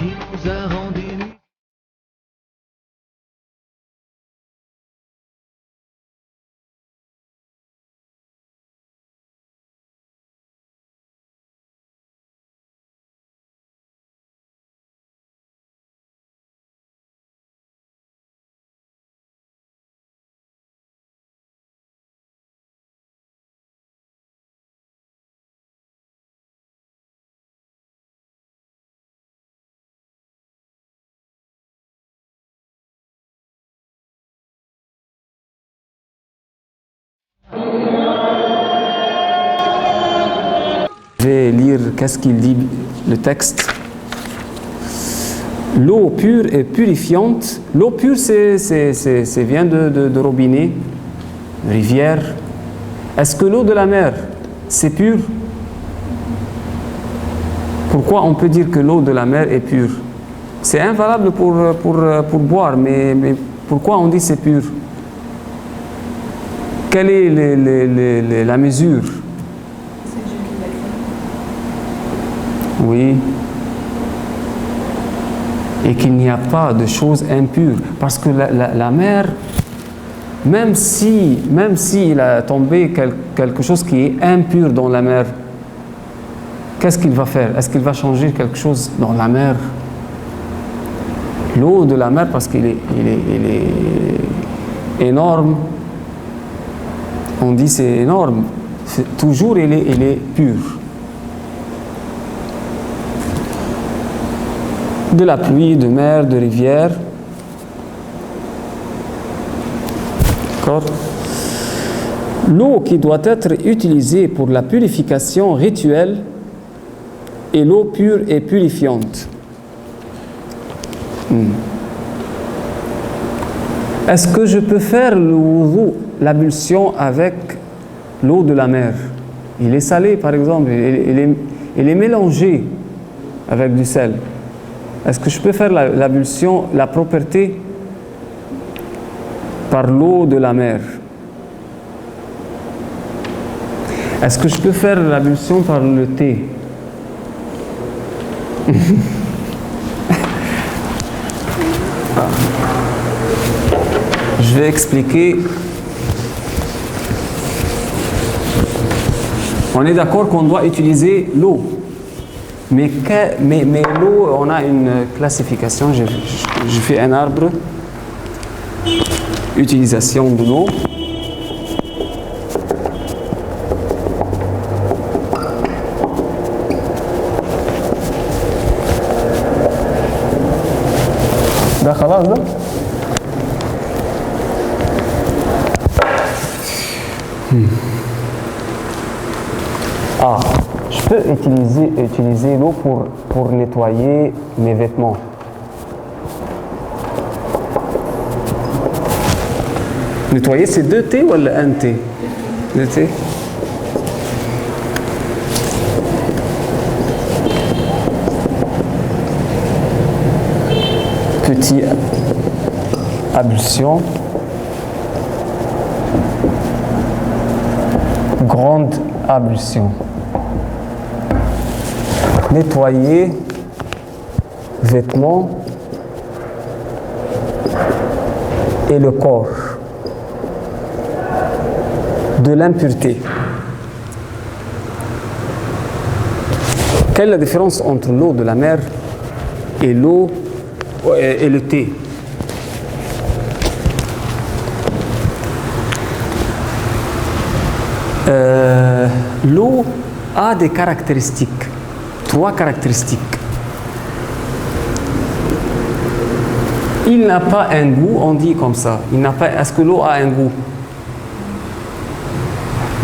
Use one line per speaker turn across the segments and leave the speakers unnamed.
qui nous a rendus nus.
Je vais lire qu'est-ce qu'il dit le texte. L'eau pure et purifiante. L'eau pure, c'est vient de robinet, rivière. Est-ce que l'eau de la mer, c'est pur? Pourquoi on peut dire que l'eau de la mer est pure? C'est invalable pour boire, mais pourquoi on dit c'est pur? Quelle est la mesure? Oui. Et qu'il n'y a pas de choses impures. Parce que la mer, même si il a tombé quelque chose qui est impur dans la mer, qu'est-ce qu'il va faire? Est-ce qu'il va changer quelque chose dans la mer? L'eau de la mer, parce qu'il est énorme, on dit c'est énorme, toujours il est pur. De la pluie, de mer, de rivière. D'accord? L'eau qui doit être utilisée pour la purification rituelle est l'eau pure et purifiante. Est-ce que je peux faire le wudu, l'ablution avec l'eau de la mer? Il est salé par exemple, il est mélangé avec du sel. Est-ce que je peux faire l'ablution, la propreté par l'eau de la mer? Est-ce que je peux faire l'ablution par le thé? Je vais expliquer. On est d'accord qu'on doit utiliser l'eau. Mais l'eau, on a une classification. Je fais un arbre. Utilisation de l'eau. ده خلاص ده je peux utiliser l'eau pour nettoyer mes vêtements. Nettoyer, c'est 2 T ou 1 T? 2 T. Petit ablution. Grande ablution. Nettoyer vêtements et le corps de l'impureté. Quelle est la différence entre l'eau de la mer et l'eau et le thé? L'eau a des caractéristiques, 3 caractéristiques. Il n'a pas un goût, on dit comme ça. Est-ce que l'eau a un goût?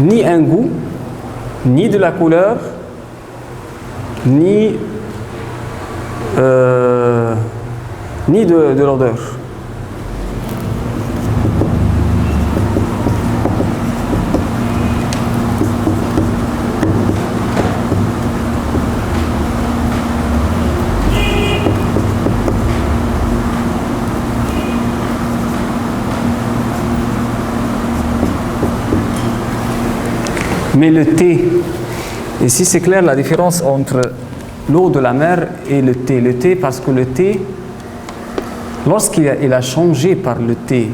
Ni un goût, ni de la couleur, ni de l'odeur. Mais le thé, ici c'est clair la différence entre l'eau de la mer et le thé. Le thé parce que le thé, lorsqu'il a changé par le thé,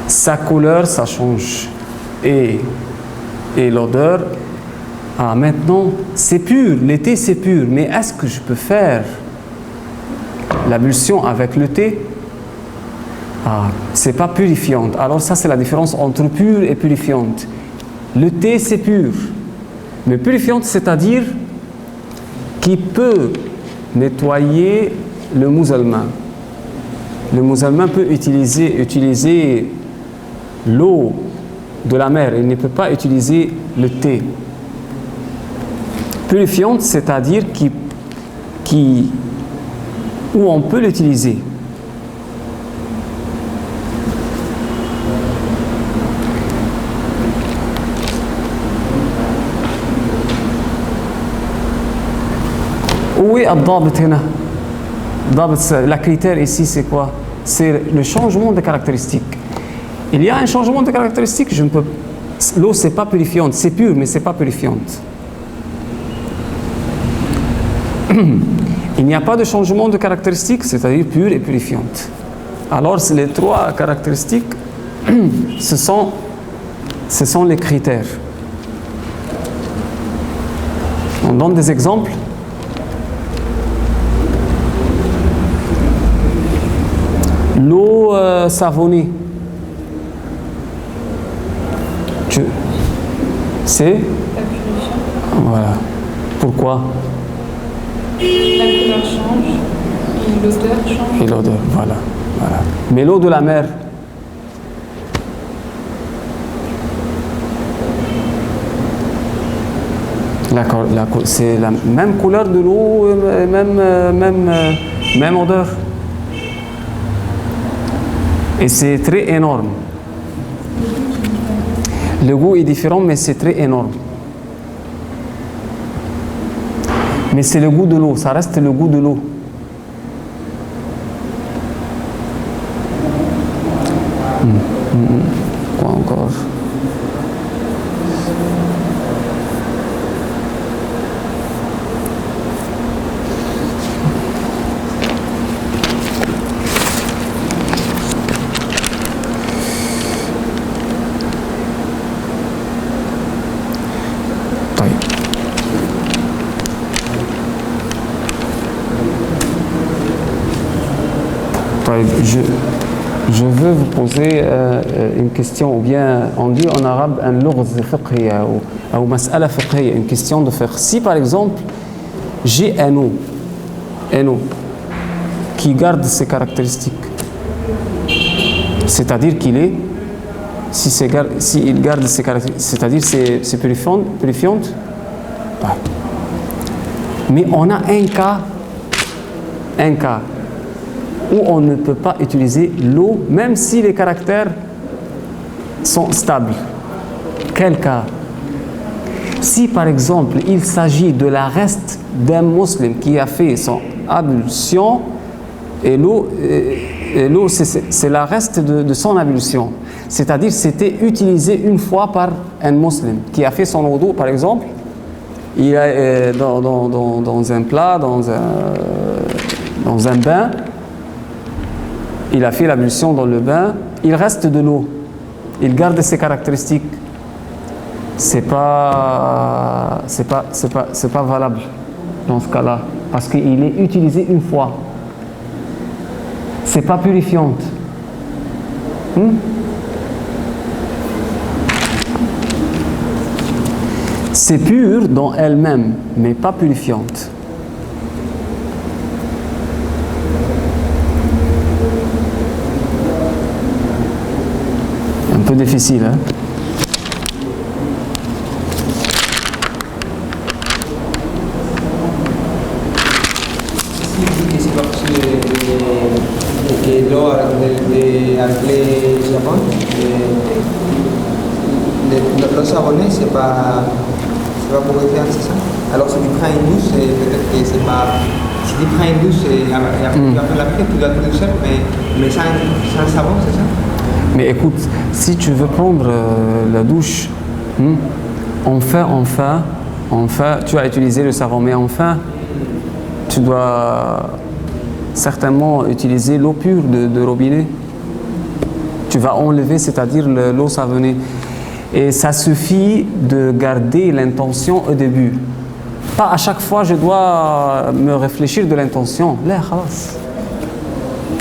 sa couleur, ça change. Et l'odeur, maintenant, c'est pur. Le thé, c'est pur. Mais est-ce que je peux faire l'ablution avec le thé? C'est pas purifiante. Alors ça, c'est la différence entre pur et purifiante. Le thé, c'est pur. Mais purifiante, c'est-à-dire qui peut nettoyer le musulman. Le musulman peut utiliser l'eau de la mer. Il ne peut pas utiliser le thé. Purifiante, c'est-à-dire où on peut l'utiliser. Oui, la critère ici, c'est quoi? C'est le changement de caractéristiques. Il y a un changement de caractéristiques. L'eau, c'est pas purifiante, c'est pur, mais c'est pas purifiante. Il n'y a pas de changement de caractéristiques, c'est-à-dire pure et purifiante. Alors, les trois caractéristiques, ce sont les critères. On donne des exemples. L'eau savonnée. C'est voilà. Pourquoi?
La couleur change et l'odeur change.
Et l'odeur, voilà. Mais l'eau de la mer, c'est la même couleur de l'eau, même odeur. Et c'est très énorme. Le goût est différent, mais c'est très énorme. Mais c'est le goût de l'eau, ça reste le goût de l'eau. Quoi encore? Je veux vous poser une question, ou bien on dit en arabe un lugz fiqhiyya ou mas'ala fiqhiyya, une question de fiqh. Si par exemple j'ai un eau qui garde ses caractéristiques, c'est-à-dire qu'il est, s'il garde ses caractéristiques, c'est-à-dire c'est purifiante. Ouais. Mais on a un cas où on ne peut pas utiliser l'eau, même si les caractères sont stables. Quel cas? Si par exemple il s'agit de la reste d'un musulman qui a fait son ablution, et l'eau c'est la reste de son ablution, c'est-à-dire c'était utilisé une fois par un musulman qui a fait son wudu, par exemple, il a dans un plat, dans un bain, il a fait l'ablution dans le bain, il reste de l'eau, il garde ses caractéristiques. C'est pas valable dans ce cas-là, parce qu'il est utilisé une fois. C'est pas purifiante. C'est pur dans elle-même, mais pas purifiante. Un peu difficile, hein?
Que l'eau avec les savons, l'eau savonnée, c'est pas purifiant, c'est ça? Alors si tu prends une douche, peut-être que c'est pas. Si tu prends une douche et après tu vas faire la fête, tu dois tout seul, mais sans savon, c'est ça?
Mais écoute, si tu veux prendre la douche, enfin, Enfin, tu as utilisé le savon, mais enfin, tu dois certainement utiliser l'eau pure de robinet. Tu vas enlever, c'est-à-dire l'eau savonnée. Et ça suffit de garder l'intention au début. Pas à chaque fois, je dois me réfléchir de l'intention. Là, khalas.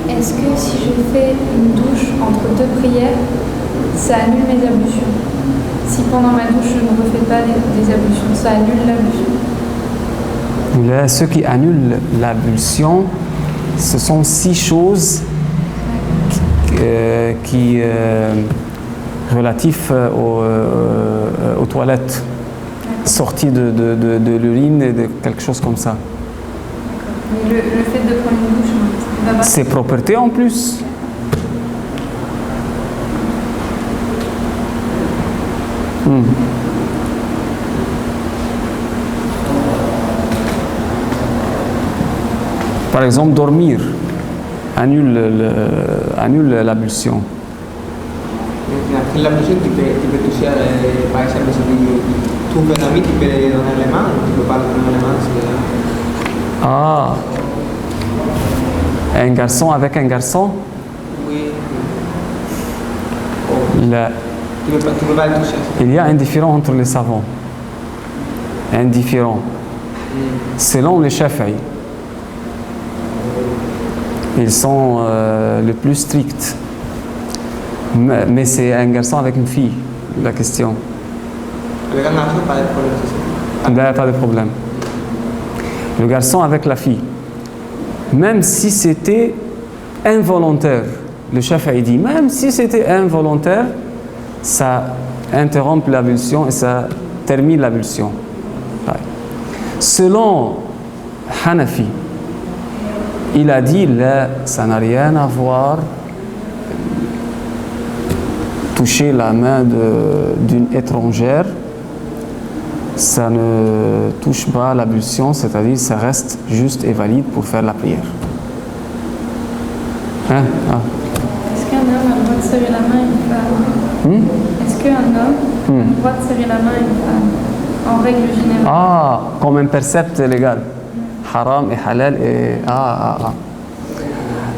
Est-ce que si je fais une douche entre deux prières, ça annule mes ablutions? Si pendant ma douche, je ne refais pas des ablutions, ça annule l'ablution?
Là, ce qui annule l'ablution, ce sont 6 choses relatifs aux toilettes, sorties de l'urine et de quelque chose comme ça.
Mais le fait de prendre une douche, va pas.
C'est propreté en plus. Par exemple, dormir annule l'ablution.
Après l'ablution, tu peux toucher, par exemple, si tu trouves un ami, tu peux lui donner les mains, tu ne peux pas lui donner les mains.
Ah, un garçon avec un garçon?
Oui.
La-
Tu ne peux pas le toucher.
Il y a un différent entre les savants. Un différent. Selon les Shafi'i, ils sont les plus stricts. Mais c'est un garçon avec une fille, la question.
Avec un garçon, pas de problème, c'est ça.
Il n'y a pas de problème. Le garçon avec la fille, même si c'était involontaire, le Shafi'i dit, même si c'était involontaire, ça interrompt l'ablution et ça termine l'ablution. Ouais. Selon Hanafi, il a dit, là, ça n'a rien à voir, toucher la main d'une étrangère, ça ne touche pas l'ablution, c'est-à-dire ça reste juste et valide pour faire la prière. Hein? Ah.
Est-ce qu'un homme a le droit de serrer la main à une femme? Est-ce qu'un homme a le droit de serrer la main à une femme? En règle générale.
Ah, comme un percept légal. Haram et halal et...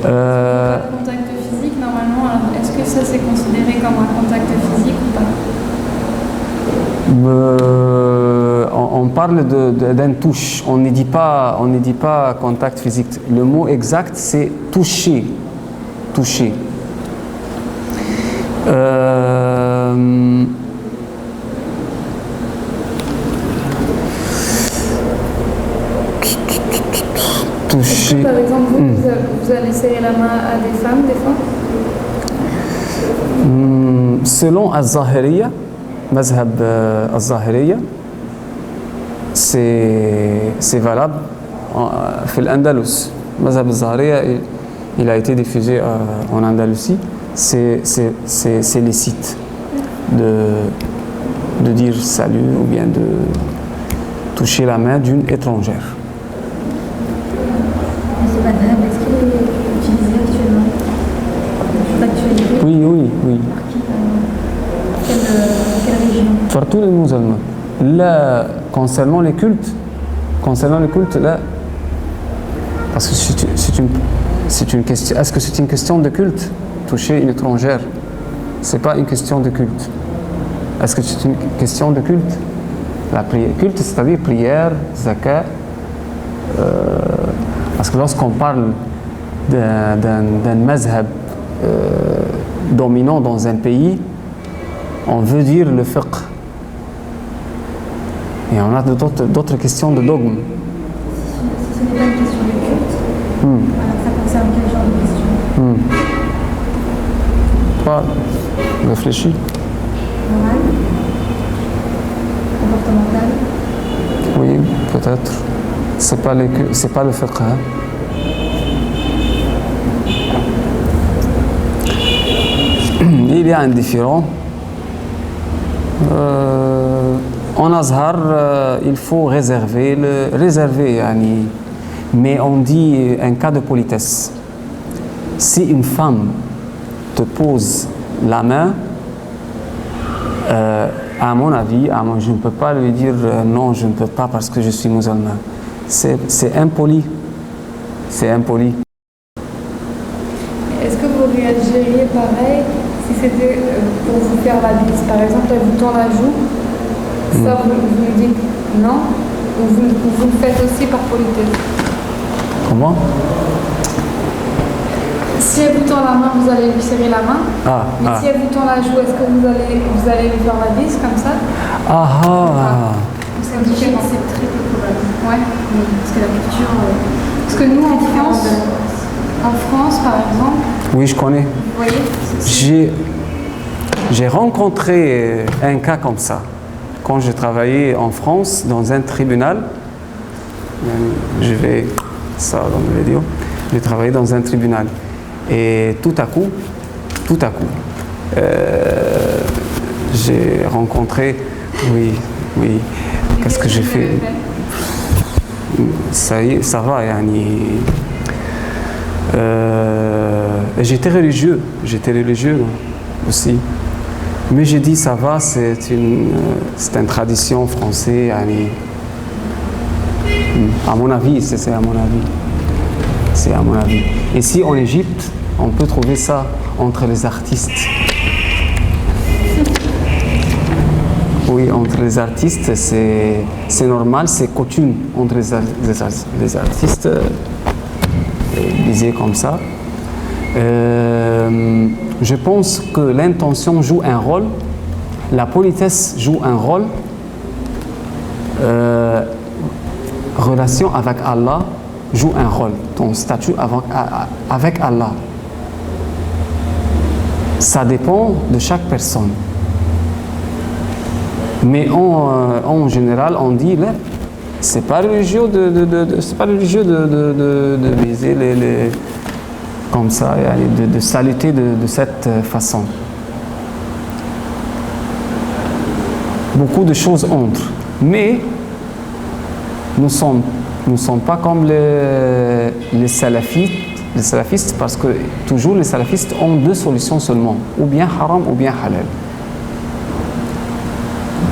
Contact physique, normalement, alors est-ce que ça c'est considéré comme un contact physique ou pas?
On parle d'un touche, on ne dit pas contact physique. Le mot exact c'est toucher. Toucher. Toucher.
Par exemple, vous allez serrer la main à des femmes des fois?
Selon Al-Zahiriya, Mazhab Al-Zahiriya, c'est valable en Andalus. Mazhab Al-Zahiriya, il a été diffusé en Andalousie. C'est licite de dire salut ou bien de toucher la main d'une étrangère.
Ce madhab, est-ce qu'il est utilisé actuellement? D'actualité?
Oui.
Quelle région?
Par tous les musulmans. Là, concernant les cultes, là, parce que c'est une question. Est-ce que c'est une question de culte? Toucher une étrangère, c'est pas une question de culte. Est-ce que c'est une question de culte? La prière, culte, c'est-à-dire prière, zakat. Parce que lorsqu'on parle d'un mazhab dominant dans un pays, on veut dire le fiqh. Et on a d'autres questions de dogme.
Si ce n'est pas une question de culte, alors ça concerne quel genre de question?
Pas réfléchi.
Morale? Comportementale?
Oui, peut-être. C'est pas le fiqh. Hein. Il y a un différent. En Azhar, il faut réserver, yani, mais on dit un cas de politesse. Si une femme te pose la main À mon avis, je ne peux pas lui dire non, je ne peux pas parce que je suis musulman. C'est impoli. C'est impoli.
Est-ce que vous réagiriez pareil si c'était pour vous faire la bise? Par exemple, elle vous tend la joue, ça vous lui dites non, ou vous le faites aussi par politesse?
Comment?
Si elle vous tend la main, vous allez lui serrer la main. Mais si elle vous tend la joue, est-ce que vous allez lui faire la bise comme ça?
C'est différent, c'est très peu probable.
Ouais.
Oui, parce que la culture.
Parce que nous, en France, par exemple.
Oui, je connais.
Vous voyez?
J'ai rencontré un cas comme ça. Quand je travaillais en France, dans un tribunal, je vais ça dans le vidéo, j'ai travaillé dans un tribunal. Et tout à coup, j'ai rencontré, oui, qu'est-ce que j'ai fait? Ça y est, ça va, yani. J'étais religieux aussi. Mais j'ai dit, ça va, c'est une tradition française, yani. À mon avis, c'est à mon avis. C'est à mon avis. Ici, en Égypte, on peut trouver ça entre les artistes. Oui, entre les artistes, c'est normal, c'est coutume entre les artistes, disait comme ça. Je pense que l'intention joue un rôle, la politesse joue un rôle, relation avec Allah joue un rôle, ton statut avec Allah. Ça dépend de chaque personne. Mais en général, on dit là, c'est pas religieux de baiser les comme ça, de saluter de cette façon. Beaucoup de choses entrent, mais nous ne sommes pas comme les salafistes, parce que toujours les salafistes ont deux solutions seulement, ou bien haram ou bien halal.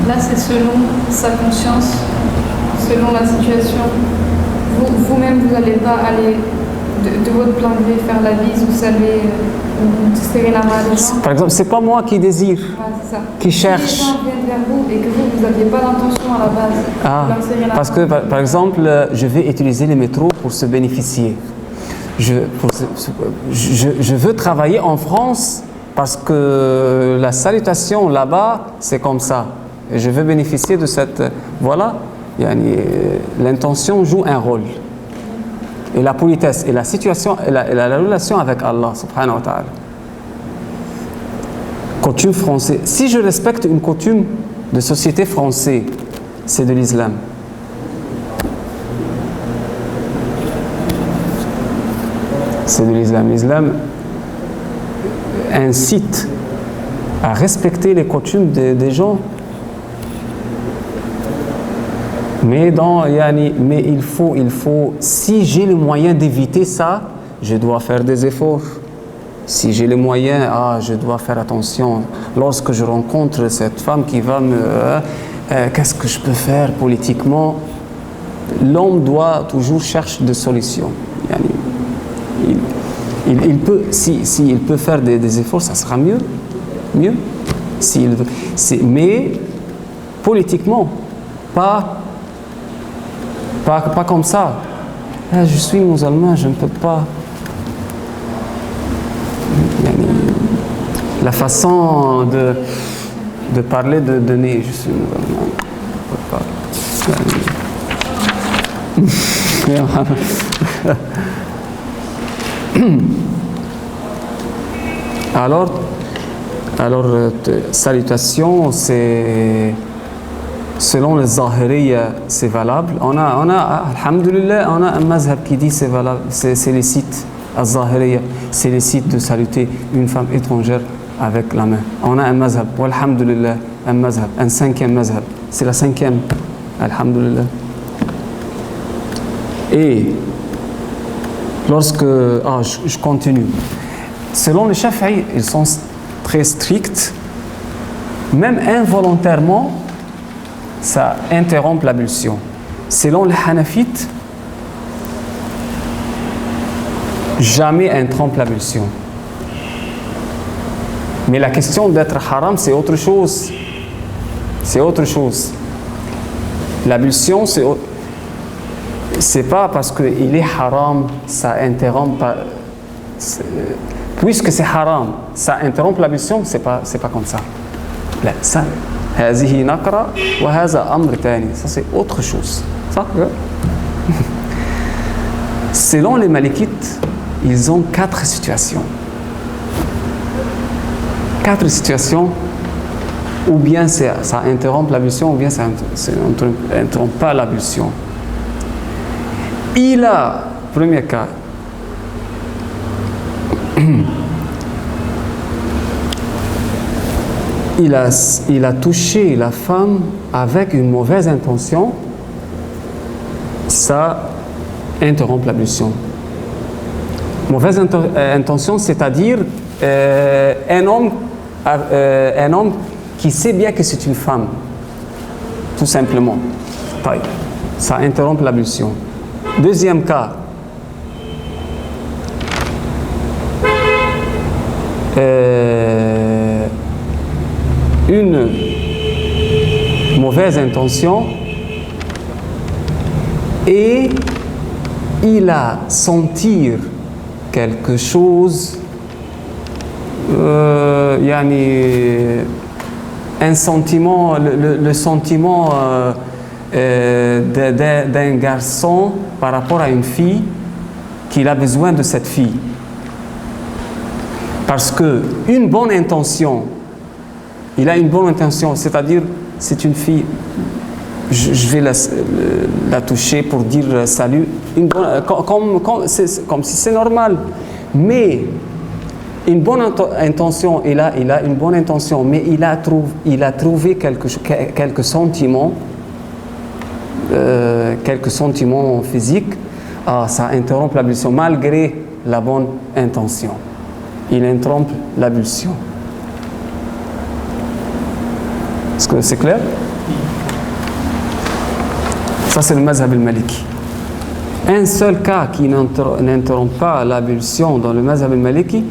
Là, c'est selon sa conscience, selon la situation. Vous-même, vous n'allez pas aller de votre plein gré faire la bise, vous savez, ou serrer la main des gens.
Par exemple, c'est pas moi qui désire,
C'est ça.
qui cherche.
Si les gens viennent vers vous et que vous n'aviez pas l'intention à la base de leur serrer la
parce
main.
que, par exemple, je vais utiliser les métros pour se bénéficier. Je veux travailler en France parce que la salutation là-bas, c'est comme ça. Et je veux bénéficier de cette... Voilà, l'intention joue un rôle. Et la politesse, et la situation, et la relation avec Allah, subhanahu wa ta'ala. Coutume française. Si je respecte une coutume de société française, c'est de l'islam. C'est de l'islam. L'islam incite à respecter les coutumes des gens. Mais il faut, si j'ai le moyen d'éviter ça, je dois faire des efforts. Si j'ai les moyens, je dois faire attention. Lorsque je rencontre cette femme qui va qu'est-ce que je peux faire politiquement? L'homme doit toujours chercher des solutions. Il peut, s'il peut faire des efforts, ça sera mieux. S'il veut. Mais politiquement, pas comme ça. Je suis musulman, je ne peux pas. La façon de parler de donner, je suis musulman, je ne peux pas. Alors, salutation, c'est selon les Zahiriya, c'est valable. On a, alhamdulillah, on a un mazhab qui dit c'est valable, c'est les sites, al-Zahiriya, c'est les sites de saluter une femme étrangère avec la main. On a un mazhab, alhamdulillah, un mazhab, un cinquième mazhab. C'est la cinquième, alhamdulillah. Et lorsque, je continue. Selon les Shafi'i, ils sont très stricts même involontairement, ça interrompt l'ablution. Selon les Hanafites, jamais interrompt l'ablution. Mais la question d'être haram, c'est autre chose. C'est autre chose. L'ablution, c'est pas parce qu'il est haram, ça interrompt pas. Puisque c'est haram, ça interrompt l'ablution, c'est pas comme ça. Là, ça, هذه نقرة وهذا أمر تاني. Ça c'est autre chose. Ça, selon les Malikites, ils ont 4 situations. 4 situations, ou bien ça interrompt l'ablution, ou bien ça n'interrompt pas l'ablution. Il a, premier cas, il a touché la femme avec une mauvaise intention, ça interrompt l'ablution. Mauvaise intention, c'est-à-dire un homme qui sait bien que c'est une femme, tout simplement. Ça interrompt l'ablution. Deuxième cas, une mauvaise intention et il a senti quelque chose, un sentiment, le sentiment d'un garçon par rapport à une fille, qu'il a besoin de cette fille. Parce que une bonne intention, il a une bonne intention, c'est-à-dire c'est une fille, je vais la toucher pour dire salut, comme si c'est normal. Mais une bonne intention, il a une bonne intention, mais il a trouvé quelques sentiments physiques, ça interrompt l'ablution malgré la bonne intention. Il interrompt l'ablution. Est-ce que c'est clair? Ça, c'est le mazhab al-maliki. Un seul cas qui n'interrompt pas l'ablution dans le mazhab al-maliki,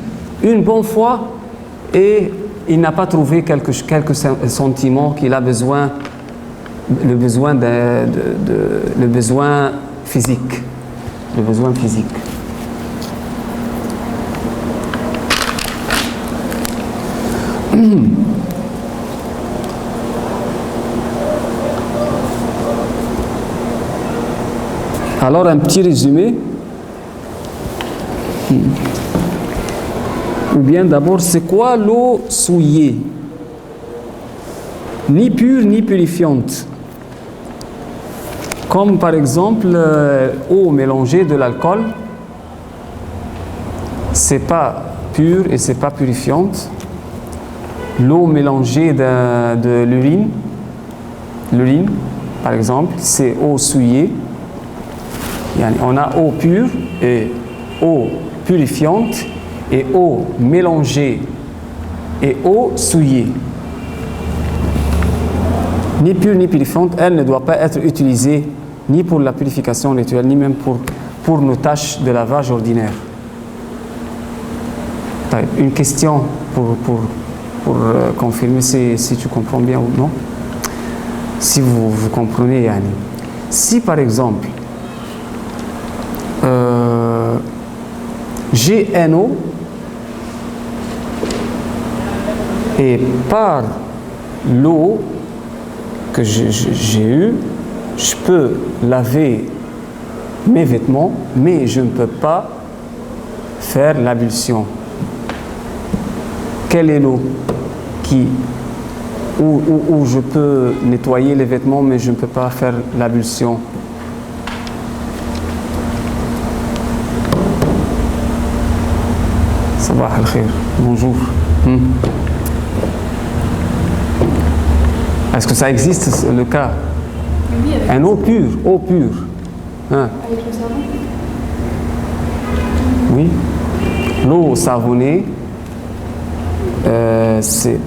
une bonne fois, et il n'a pas trouvé quelques sentiments qu'il a besoin, le besoin physique. Le besoin physique. Alors, un petit résumé. Ou bien d'abord, c'est quoi l'eau souillée? Ni pure ni purifiante. Comme par exemple, eau mélangée de l'alcool, c'est pas pure et c'est pas purifiante. L'eau mélangée de l'urine, par exemple, c'est eau souillée. On a eau pure et eau purifiante et eau mélangée et eau souillée. Ni pure ni purifiante, elle ne doit pas être utilisée ni pour la purification rituelle, ni même pour nos tâches de lavage ordinaire. Une question pour confirmer si tu comprends bien ou non. Si vous comprenez, Yanni. Si par exemple, j'ai un eau et par l'eau que j'ai eue, je peux laver mes vêtements, mais je ne peux pas faire l'ablution. Quelle est l'eau où je peux nettoyer les vêtements, mais je ne peux pas faire l'ablution? Sabah al-khair, bonjour. Est-ce que ça existe le cas?
Oui, avec
Un eau pure, Hein?
Avec le savon.
Oui. L'eau savonnée, c'est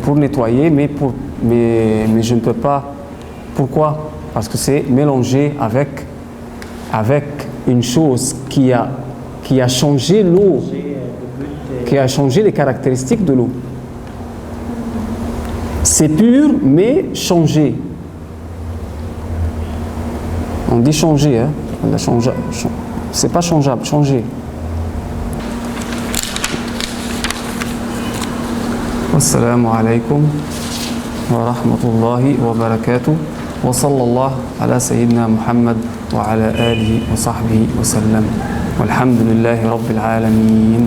pour nettoyer, mais je ne peux pas. Pourquoi? Parce que c'est mélangé avec une chose qui a changé l'eau, qui a changé les caractéristiques de l'eau. C'est pur, mais changé. On dit changer, hein? C'est pas changeable, changer. Assalamu alaikum wa rahmatullahi wa barakatuh. Wa sallallahu ala sayyidina Muhammad wa ala alihi wa sahbihi wa sallam. Walhamdulillahi rabbil alamin.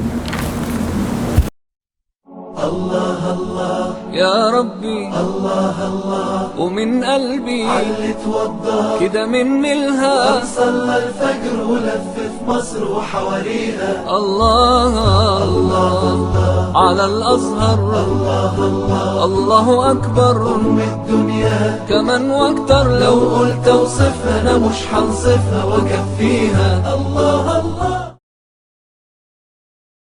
يا ربي الله الله ومن قلبي علي توضى كده من الها صلى الفجر ولف في مصر وحواليها الله الله على الأزهر الله الله الله أكبر أم الدنيا كمان واكتر لو قلت اوصفها أنا مش هنصفها وكفيها